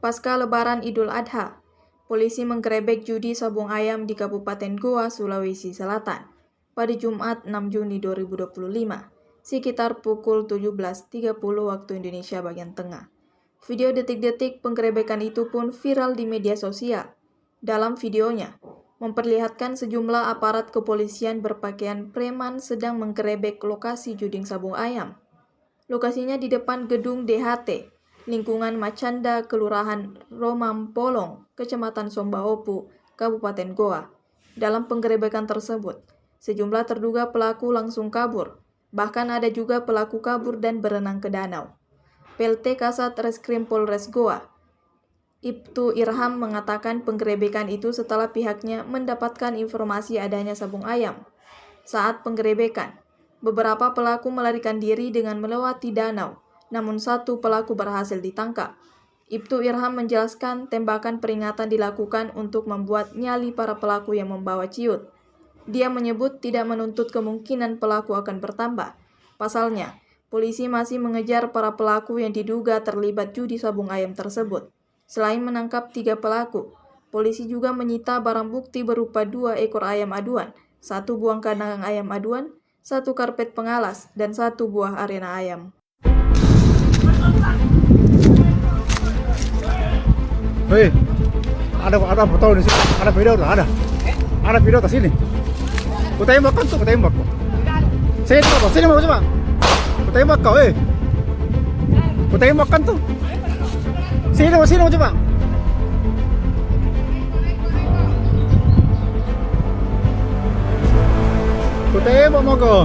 Pasca Lebaran Idul Adha, polisi menggerebek judi sabung ayam di Kabupaten Goa, Sulawesi Selatan pada Jumat 6 Juni 2025, sekitar pukul 17.30 waktu Indonesia bagian tengah. Video detik-detik penggerebekan itu pun viral di media sosial. Dalam videonya, memperlihatkan sejumlah aparat kepolisian berpakaian preman sedang menggerebek lokasi judi sabung ayam. Lokasinya di depan gedung DHT, lingkungan Macanda, Kelurahan Romampolong, Kecamatan Sombaopu, Kabupaten Goa. Dalam penggerebekan tersebut, sejumlah terduga pelaku langsung kabur. Bahkan ada juga pelaku kabur dan berenang ke danau. PLT Kasat Reskrim Polres Goa, Ibtu Irham mengatakan penggerebekan itu setelah pihaknya mendapatkan informasi adanya sabung ayam. Saat penggerebekan, beberapa pelaku melarikan diri dengan melewati danau, namun satu pelaku berhasil ditangkap. Ibtu Irham menjelaskan tembakan peringatan dilakukan untuk membuat nyali para pelaku yang membawa ciut. Dia menyebut tidak menuntut kemungkinan pelaku akan bertambah. Pasalnya, polisi masih mengejar para pelaku yang diduga terlibat judi sabung ayam tersebut. Selain menangkap 3 pelaku, polisi juga menyita barang bukti berupa 2 ekor ayam aduan, 1 buah kandang ayam aduan, 1 karpet pengalas, dan 1 buah arena ayam. Hei, ada foto di sini, ada video tuh, ada video di sini. Kutembak kan tuh, kutembak kok. Sini mau coba. Kutembak kau, kutembak kan tuh. Sini mau coba. Kutembak mau kau.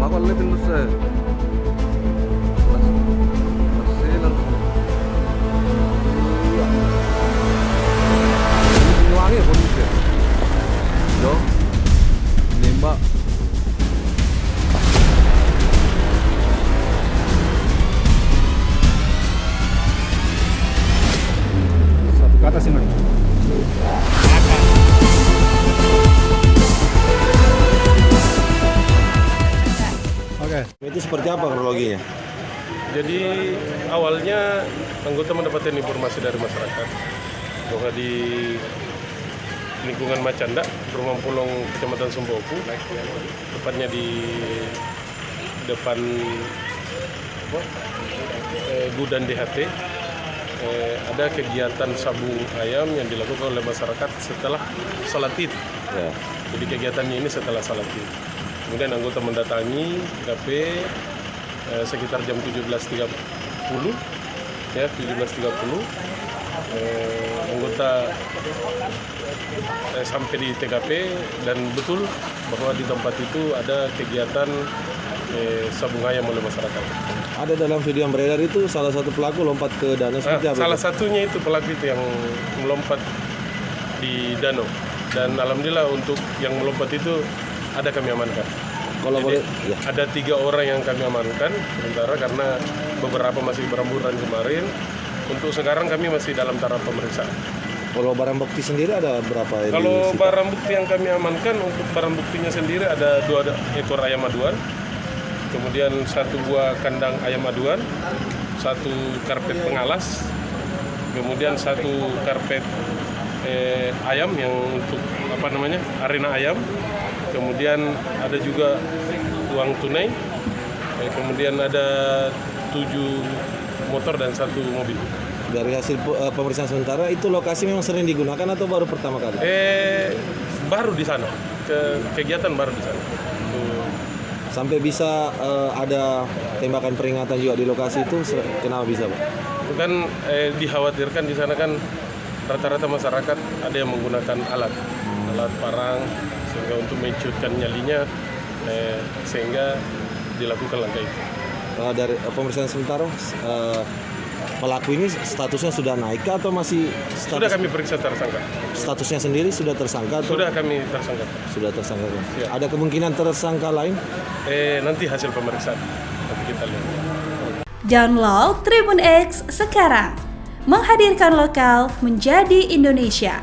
Aku lebih lusa. Wangi polisi. Yo, nembak. Satu ke atas ini. Itu seperti apa kronologinya? Jadi awalnya anggota mendapatkan informasi dari masyarakat bahwa di lingkungan Macanda, Romampolong, Kecamatan Sombaopu, tepatnya di depan gudang DHT, ada kegiatan sabung ayam yang dilakukan oleh masyarakat setelah salat Id. Ya. Jadi kegiatannya ini setelah salat Id. Kemudian anggota mendatangi TKP sekitar jam 17.30, ya 17.30. Anggota sampai di TKP dan betul bahwa di tempat itu ada kegiatan sabung ayam oleh masyarakat. Ada dalam video yang beredar itu salah satu pelaku lompat ke danau seperti apa? Salah satunya itu pelaku itu yang melompat di danau, dan alhamdulillah untuk yang melompat itu ada kami amankan. Kalau boleh, ya. Ada 3 orang yang kami amankan sementara karena beberapa masih beramburan kemarin. Untuk sekarang kami masih dalam taraf pemeriksaan. Kalau barang bukti sendiri ada berapa? Kalau barang bukti yang kami amankan, untuk barang buktinya sendiri ada 2 ekor ayam aduan, kemudian 1 buah kandang ayam aduan, 1 karpet pengalas, kemudian 1 karpet ayam yang untuk arena ayam. Kemudian ada juga uang tunai, kemudian ada 7 motor dan 1 mobil. Dari hasil pemeriksaan sementara itu lokasi memang sering digunakan atau baru pertama kali? Baru di sana, kegiatan baru di sana. Sampai bisa ada tembakan peringatan juga di lokasi itu, kenapa bisa, Pak? Kan dikhawatirkan di sana kan rata-rata masyarakat ada yang menggunakan alat parang, sehingga untuk mencurutkan nyalinya, sehingga dilakukan langkah itu. Dari pemeriksaan sementara pelaku ini statusnya sudah naik atau masih Sudah kami periksa tersangka. statusnya sendiri sudah tersangka atau Sudah kami tersangka. sudah tersangka? Ya. Ada kemungkinan tersangka lain? Nanti hasil pemeriksaan. Nanti kita lihat. Download Tribun X sekarang. Menghadirkan lokal menjadi Indonesia.